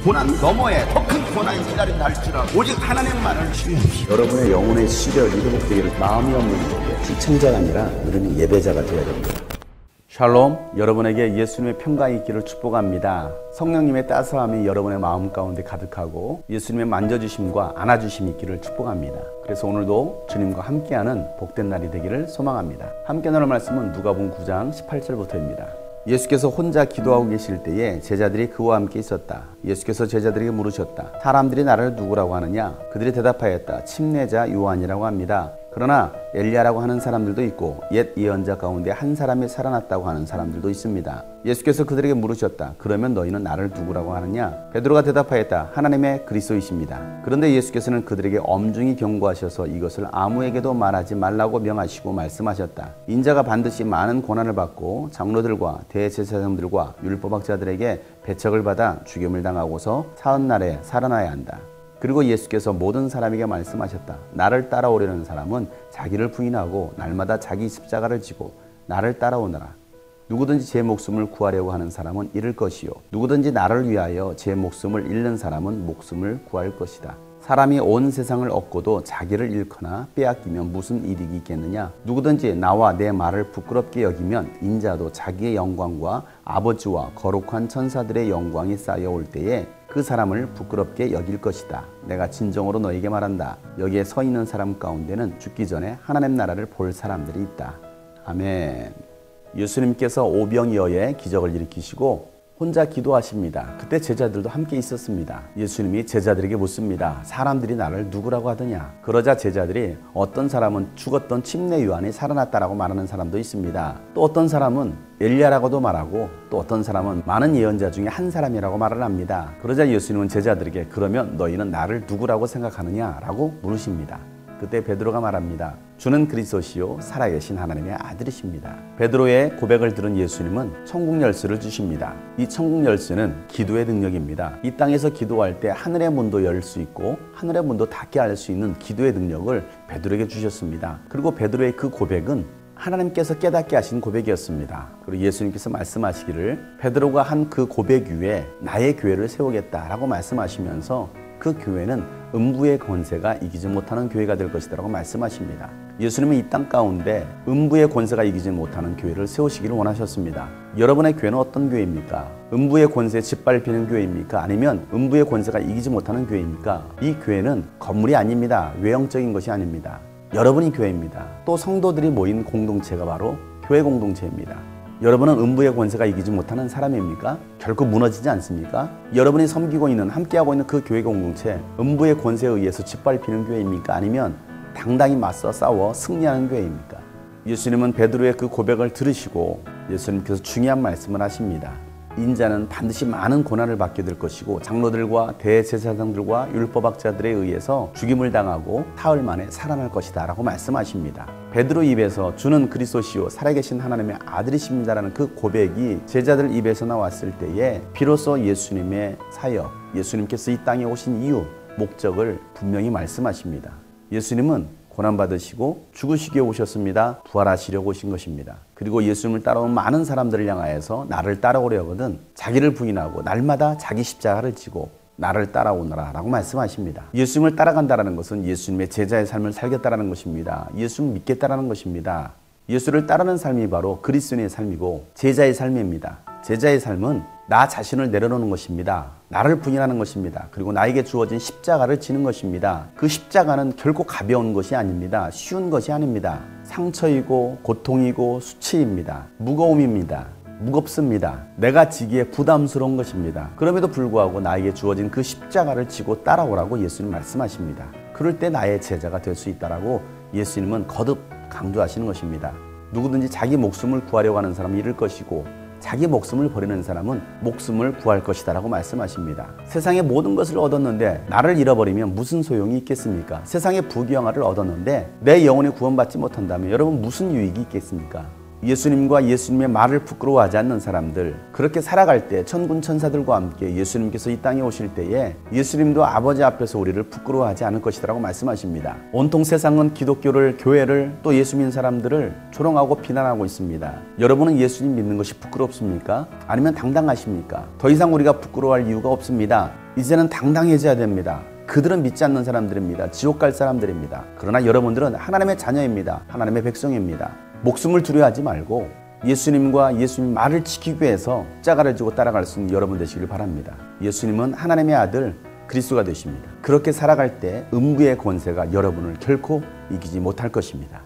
고난 너머에 더 큰 고난이 기다린다 할지라도 오직 하나님만을 신뢰하십시오. 여러분의 영혼의 시력이 회복되기를 마음이 없는 자에게 시청자가 아니라 우리는 예배자가 되어야 됩니다. 샬롬, 여러분에게 예수님의 평강이 있기를 축복합니다. 성령님의 따스함이 여러분의 마음 가운데 가득하고 예수님의 만져주심과 안아주심이 있기를 축복합니다. 그래서 오늘도 주님과 함께하는 복된 날이 되기를 소망합니다. 함께 나눌 말씀은 누가복음 9장 18절부터입니다. 예수께서 혼자 기도하고 계실 때에 제자들이 그와 함께 있었다. 예수께서 제자들에게 물으셨다. 사람들이 나를 누구라고 하느냐? 그들이 대답하였다. 침례자 요한이라고 합니다. 그러나 엘리야라고 하는 사람들도 있고 옛 예언자 가운데 한 사람이 살아났다고 하는 사람들도 있습니다. 예수께서 그들에게 물으셨다. 그러면 너희는 나를 누구라고 하느냐? 베드로가 대답하였다. 하나님의 그리스도이십니다. 그런데 예수께서는 그들에게 엄중히 경고하셔서 이것을 아무에게도 말하지 말라고 명하시고 말씀하셨다. 인자가 반드시 많은 고난을 받고 장로들과 대제사장들과 율법학자들에게 배척을 받아 죽임을 당하고서 사흘날에 살아나야 한다. 그리고 예수께서 모든 사람에게 말씀하셨다. 나를 따라오려는 사람은 자기를 부인하고 날마다 자기 십자가를 지고 나를 따라오너라. 누구든지 제 목숨을 구하려고 하는 사람은 잃을 것이요 누구든지 나를 위하여 제 목숨을 잃는 사람은 목숨을 구할 것이다. 사람이 온 세상을 얻고도 자기를 잃거나 빼앗기면 무슨 이익이 있겠느냐? 누구든지 나와 내 말을 부끄럽게 여기면 인자도 자기의 영광과 아버지와 거룩한 천사들의 영광이 쌓여올 때에 그 사람을 부끄럽게 여길 것이다. 내가 진정으로 너에게 말한다. 여기에 서 있는 사람 가운데는 죽기 전에 하나님 나라를 볼 사람들이 있다. 아멘. 예수님께서 오병이어의 기적을 일으키시고 혼자 기도하십니다. 그때 제자들도 함께 있었습니다. 예수님이 제자들에게 묻습니다. 사람들이 나를 누구라고 하더냐? 그러자 제자들이 어떤 사람은 죽었던 침례 요한이 살아났다라고 말하는 사람도 있습니다. 또 어떤 사람은 엘리야라고도 말하고 또 어떤 사람은 많은 예언자 중에 한 사람이라고 말을 합니다. 그러자 예수님은 제자들에게 그러면 너희는 나를 누구라고 생각하느냐? 라고 물으십니다. 그때 베드로가 말합니다. 주는 그리스도시요 살아계신 하나님의 아들이십니다. 베드로의 고백을 들은 예수님은 천국 열쇠를 주십니다. 이 천국 열쇠는 기도의 능력입니다. 이 땅에서 기도할 때 하늘의 문도 열 수 있고 하늘의 문도 닫게 할 수 있는 기도의 능력을 베드로에게 주셨습니다. 그리고 베드로의 그 고백은 하나님께서 깨닫게 하신 고백이었습니다. 그리고 예수님께서 말씀하시기를 베드로가 한 그 고백 위에 나의 교회를 세우겠다라고 말씀하시면서 그 교회는 음부의 권세가 이기지 못하는 교회가 될 것이다 라고 말씀하십니다. 예수님은 이 땅 가운데 음부의 권세가 이기지 못하는 교회를 세우시기를 원하셨습니다. 여러분의 교회는 어떤 교회입니까? 음부의 권세에 짓밟히는 교회입니까? 아니면 음부의 권세가 이기지 못하는 교회입니까? 이 교회는 건물이 아닙니다. 외형적인 것이 아닙니다. 여러분이 교회입니다. 또 성도들이 모인 공동체가 바로 교회 공동체입니다. 여러분은 음부의 권세가 이기지 못하는 사람입니까? 결코 무너지지 않습니까? 여러분이 섬기고 있는 함께하고 있는 그 교회 공동체 음부의 권세에 의해서 짓밟히는 교회입니까? 아니면 당당히 맞서 싸워 승리하는 교회입니까? 예수님은 베드로의 그 고백을 들으시고 예수님께서 중요한 말씀을 하십니다. 인자는 반드시 많은 고난을 받게 될 것이고 장로들과 대제사장들과 율법학자들에 의해서 죽임을 당하고 사흘 만에 살아날 것이다 라고 말씀하십니다. 베드로 입에서 주는 그리스도시요 살아계신 하나님의 아들이십니다라는 그 고백이 제자들 입에서 나왔을 때에 비로소 예수님의 사역, 예수님께서 이 땅에 오신 이유, 목적을 분명히 말씀하십니다. 예수님은 고난받으시고 죽으시기에 오셨습니다. 부활하시려고 오신 것입니다. 그리고 예수님을 따라온 많은 사람들을 향하여서 나를 따라오려거든 자기를 부인하고 날마다 자기 십자가를 지고 나를 따라오너라 라고 말씀하십니다. 예수님을 따라간다는 것은 예수님의 제자의 삶을 살겠다라는 것입니다. 예수님을 믿겠다라는 것입니다. 예수를 따르는 삶이 바로 그리스도인의 삶이고 제자의 삶입니다. 제자의 삶은 나 자신을 내려놓는 것입니다. 나를 부인하는 것입니다. 그리고 나에게 주어진 십자가를 지는 것입니다. 그 십자가는 결코 가벼운 것이 아닙니다. 쉬운 것이 아닙니다. 상처이고 고통이고 수치입니다. 무거움입니다. 무겁습니다. 내가 지기에 부담스러운 것입니다. 그럼에도 불구하고 나에게 주어진 그 십자가를 지고 따라오라고 예수님 말씀하십니다. 그럴 때 나의 제자가 될 수 있다라고 예수님은 거듭 강조하시는 것입니다. 누구든지 자기 목숨을 구하려고 하는 사람은 잃을 것이고 자기 목숨을 버리는 사람은 목숨을 구할 것이다 라고 말씀하십니다. 세상의 모든 것을 얻었는데 나를 잃어버리면 무슨 소용이 있겠습니까? 세상의 부귀영화를 얻었는데 내 영혼이 구원받지 못한다면 여러분 무슨 유익이 있겠습니까? 예수님과 예수님의 말을 부끄러워하지 않는 사람들, 그렇게 살아갈 때 천군 천사들과 함께 예수님께서 이 땅에 오실 때에 예수님도 아버지 앞에서 우리를 부끄러워하지 않을 것이라고 말씀하십니다. 온통 세상은 기독교를, 교회를, 또 예수 믿는 사람들을 조롱하고 비난하고 있습니다. 여러분은 예수님 믿는 것이 부끄럽습니까? 아니면 당당하십니까? 더 이상 우리가 부끄러워할 이유가 없습니다. 이제는 당당해져야 됩니다. 그들은 믿지 않는 사람들입니다. 지옥 갈 사람들입니다. 그러나 여러분들은 하나님의 자녀입니다. 하나님의 백성입니다. 목숨을 두려워하지 말고 예수님과 예수님 말을 지키기 위해서 십자가를 지고 따라갈 수 있는 여러분 되시길 바랍니다. 예수님은 하나님의 아들 그리스도가 되십니다. 그렇게 살아갈 때 음부의 권세가 여러분을 결코 이기지 못할 것입니다.